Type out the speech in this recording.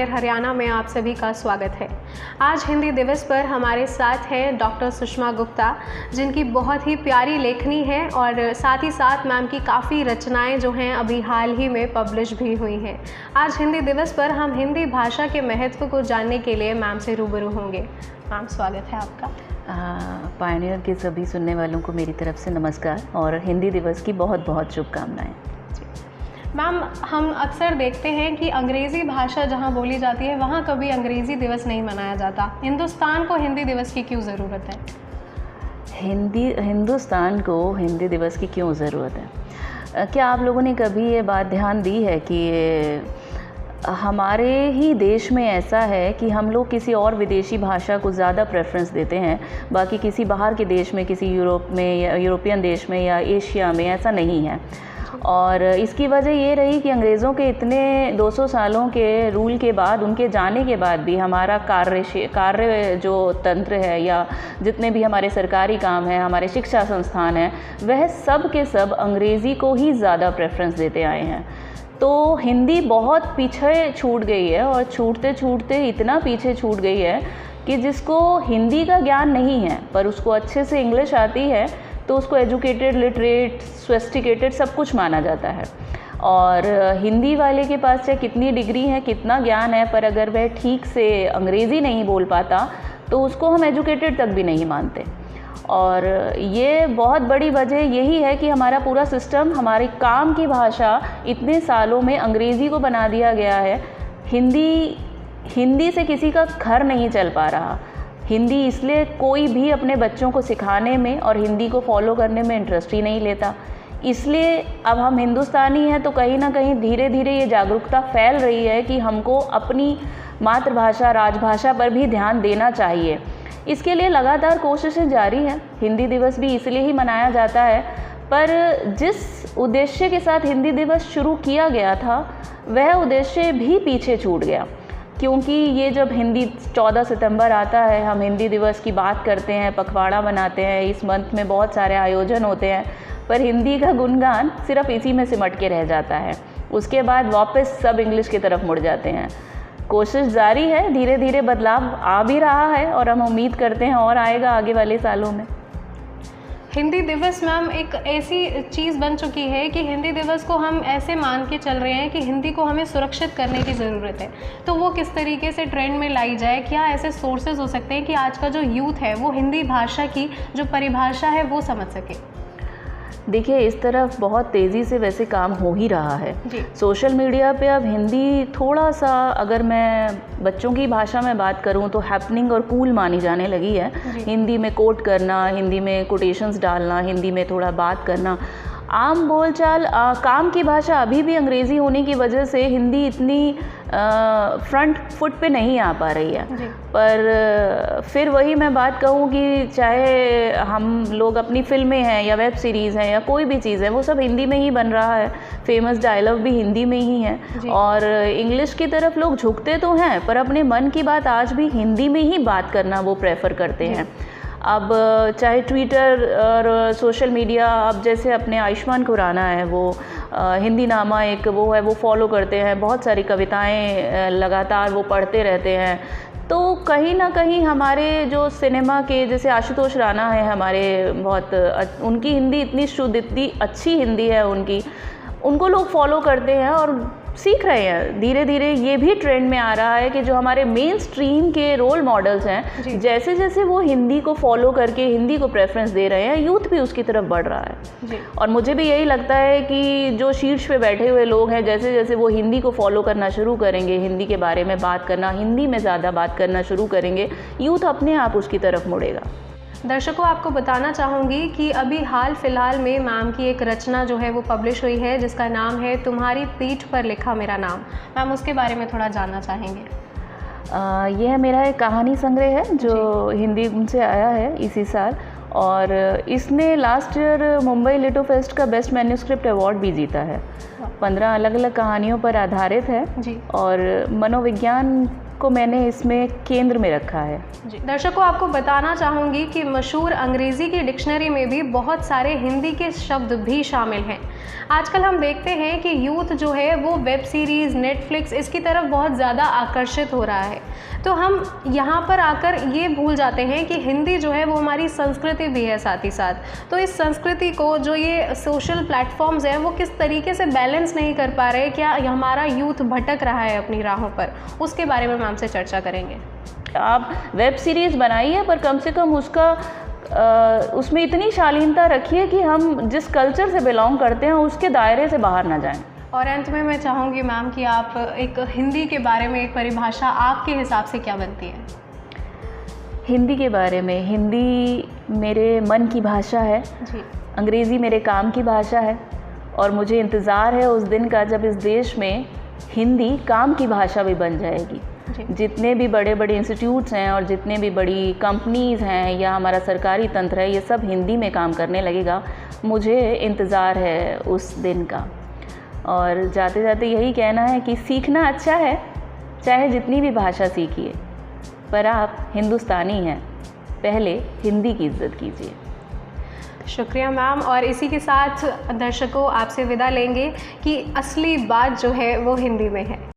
ग्वालियर हरियाणा में आप सभी का स्वागत है। आज हिंदी दिवस पर हमारे साथ हैं डॉक्टर सुषमा गुप्ता, जिनकी बहुत ही प्यारी लेखनी है और साथ ही साथ मैम की काफ़ी रचनाएं जो हैं अभी हाल ही में पब्लिश भी हुई हैं। आज हिंदी दिवस पर हम हिंदी भाषा के महत्व को जानने के लिए मैम से रूबरू होंगे। मैम, स्वागत है आपका। पायनियर के सभी सुनने वालों को मेरी तरफ से नमस्कार और हिंदी दिवस की बहुत बहुत शुभकामनाएं। मैम, हम अक्सर देखते हैं कि अंग्रेज़ी भाषा जहाँ बोली जाती है वहाँ कभी अंग्रेज़ी दिवस नहीं मनाया जाता। हिंदुस्तान को हिंदी दिवस की क्यों ज़रूरत है? हिंदुस्तान को हिंदी दिवस की क्यों ज़रूरत है? क्या आप लोगों ने कभी ये बात ध्यान दी है कि हमारे ही देश में ऐसा है कि हम लोग किसी और विदेशी भाषा को ज़्यादा प्रेफरेंस देते हैं, बाकी किसी बाहर के देश में, किसी यूरोप में या यूरोपियन देश में या एशिया में ऐसा नहीं है। और इसकी वजह ये रही कि अंग्रेज़ों के इतने 200 सालों के रूल के बाद, उनके जाने के बाद भी हमारा कार्य जो तंत्र है या जितने भी हमारे सरकारी काम हैं, हमारे शिक्षा संस्थान हैं, वह सब के सब अंग्रेज़ी को ही ज़्यादा प्रेफरेंस देते आए हैं। तो हिंदी बहुत पीछे छूट गई है और छूटते छूटते इतना पीछे छूट गई है कि जिसको हिंदी का ज्ञान नहीं है पर उसको अच्छे से इंग्लिश आती है तो उसको एजुकेटेड, लिटरेट, सोफिस्टिकेटेड सब कुछ माना जाता है। और हिंदी वाले के पास चाहे कितनी डिग्री है, कितना ज्ञान है, पर अगर वह ठीक से अंग्रेज़ी नहीं बोल पाता तो उसको हम एजुकेटेड तक भी नहीं मानते। और ये बहुत बड़ी वजह यही है कि हमारा पूरा सिस्टम, हमारी काम की भाषा इतने सालों में अंग्रेज़ी को बना दिया गया है। हिंदी से किसी का घर नहीं चल पा रहा। हिंदी इसलिए कोई भी अपने बच्चों को सिखाने में और हिंदी को फॉलो करने में इंटरेस्ट ही नहीं लेता। इसलिए अब हम हिंदुस्तानी हैं तो कहीं ना कहीं धीरे धीरे ये जागरूकता फैल रही है कि हमको अपनी मातृभाषा, राजभाषा पर भी ध्यान देना चाहिए। इसके लिए लगातार कोशिशें जारी हैं। हिंदी दिवस भी इसलिए ही मनाया जाता है, पर जिस उद्देश्य के साथ हिंदी दिवस शुरू किया गया था वह उद्देश्य भी पीछे छूट गया। क्योंकि ये जब हिंदी 14 सितंबर आता है, हम हिंदी दिवस की बात करते हैं, पखवाड़ा बनाते हैं, इस मंथ में बहुत सारे आयोजन होते हैं, पर हिंदी का गुणगान सिर्फ इसी में सिमट के रह जाता है। उसके बाद वापस सब इंग्लिश की तरफ मुड़ जाते हैं। कोशिश जारी है, धीरे धीरे बदलाव आ भी रहा है और हम उम्मीद करते हैं और आएगा आगे वाले सालों में। हिंदी दिवस मैम एक ऐसी चीज़ बन चुकी है कि हिंदी दिवस को हम ऐसे मान के चल रहे हैं कि हिंदी को हमें सुरक्षित करने की ज़रूरत है। तो वो किस तरीके से ट्रेंड में लाई जाए? क्या ऐसे सोर्सेज हो सकते हैं कि आज का जो यूथ है वो हिंदी भाषा की जो परिभाषा है वो समझ सके? देखिए, इस तरफ बहुत तेज़ी से वैसे काम हो ही रहा है। सोशल मीडिया पे अब हिंदी थोड़ा सा, अगर मैं बच्चों की भाषा में बात करूं तो हैपनिंग और कूल मानी जाने लगी है। हिंदी में कोट करना, हिंदी में कोटेशंस डालना, हिंदी में थोड़ा बात करना, आम बोलचाल। काम की भाषा अभी भी अंग्रेज़ी होने की वजह से हिंदी इतनी फ्रंट फुट पे नहीं आ पा रही है। पर फिर वही मैं बात कहूँ कि चाहे हम लोग अपनी फिल्में हैं या वेब सीरीज़ हैं या कोई भी चीज़ है, वो सब हिंदी में ही बन रहा है। फेमस डायलॉग भी हिंदी में ही है और इंग्लिश की तरफ लोग झुकते तो हैं पर अपने मन की बात आज भी हिंदी में ही बात करना वो प्रेफर करते हैं। अब चाहे ट्विटर और सोशल मीडिया, अब जैसे अपने आयुष्मान खुराना है, वो हिंदी नामा एक वो है, वो फॉलो करते हैं, बहुत सारी कविताएं लगातार वो पढ़ते रहते हैं। तो कहीं ना कहीं हमारे जो सिनेमा के, जैसे आशुतोष राणा है हमारे, बहुत उनकी हिंदी इतनी शुद्ध, इतनी अच्छी हिंदी है उनको लोग फॉलो करते हैं और सीख रहे हैं। धीरे धीरे ये भी ट्रेंड में आ रहा है कि जो हमारे मेन स्ट्रीम के रोल मॉडल्स हैं, जैसे जैसे वो हिंदी को फॉलो करके हिंदी को प्रेफरेंस दे रहे हैं, यूथ भी उसकी तरफ बढ़ रहा है। और मुझे भी यही लगता है कि जो शीर्ष पे बैठे हुए लोग हैं, जैसे जैसे वो हिंदी को फॉलो करना शुरू करेंगे, हिंदी के बारे में बात करना, हिंदी में ज़्यादा बात करना शुरू करेंगे, यूथ अपने आप उसकी तरफ मुड़ेगा। दर्शकों, आपको बताना चाहूँगी कि अभी हाल फिलहाल में मैम की एक रचना जो है वो पब्लिश हुई है, जिसका नाम है तुम्हारी पीठ पर लिखा मेरा नाम। मैम, उसके बारे में थोड़ा जानना चाहेंगे? यह मेरा एक कहानी संग्रह है जो हिंदी से आया है इसी साल, और इसने लास्ट ईयर मुंबई लिटो फेस्ट का बेस्ट मैन्यूस्क्रिप्ट अवार्ड भी जीता है। 15 अलग अलग कहानियों पर आधारित है और मनोविज्ञान को मैंने इसमें केंद्र में रखा है। जी, दर्शकों आपको बताना चाहूँगी कि मशहूर अंग्रेज़ी की डिक्शनरी में भी बहुत सारे हिंदी के शब्द भी शामिल हैं। आजकल हम देखते हैं कि यूथ जो है वो वेब सीरीज़, नेटफ्लिक्स इसकी तरफ बहुत ज़्यादा आकर्षित हो रहा है, तो हम यहाँ पर आकर ये भूल जाते हैं कि हिंदी जो है वो हमारी संस्कृति भी है साथ ही साथ। तो इस संस्कृति को जो ये सोशल प्लेटफॉर्म्स हैं वो किस तरीके से बैलेंस नहीं कर पा रहे, क्या हमारा यूथ भटक रहा है अपनी राहों पर, उसके बारे में हम आपसे चर्चा करेंगे। आप वेब सीरीज़ बनाइए पर कम से कम उसमें इतनी शालीनता रखिए कि हम जिस कल्चर से बिलोंग करते हैं उसके दायरे से बाहर ना जाएं। और अंत में मैं चाहूँगी मैम कि आप एक हिंदी के बारे में एक परिभाषा आपके हिसाब से क्या बनती है? हिंदी के बारे में, हिंदी मेरे मन की भाषा है जी। अंग्रेज़ी मेरे काम की भाषा है और मुझे इंतज़ार है उस दिन का जब इस देश में हिंदी काम की भाषा भी बन जाएगी। जितने भी बड़े बड़े इंस्टीट्यूट्स हैं और जितने भी बड़ी कंपनीज़ हैं या हमारा सरकारी तंत्र है, ये सब हिंदी में काम करने लगेगा। मुझे इंतज़ार है उस दिन का। और जाते जाते यही कहना है कि सीखना अच्छा है, चाहे जितनी भी भाषा सीखिए, पर आप हिंदुस्तानी हैं, पहले हिंदी की इज्जत कीजिए। शुक्रिया मैम। और इसी के साथ दर्शकों आपसे विदा लेंगे कि असली बात जो है वो हिंदी में है।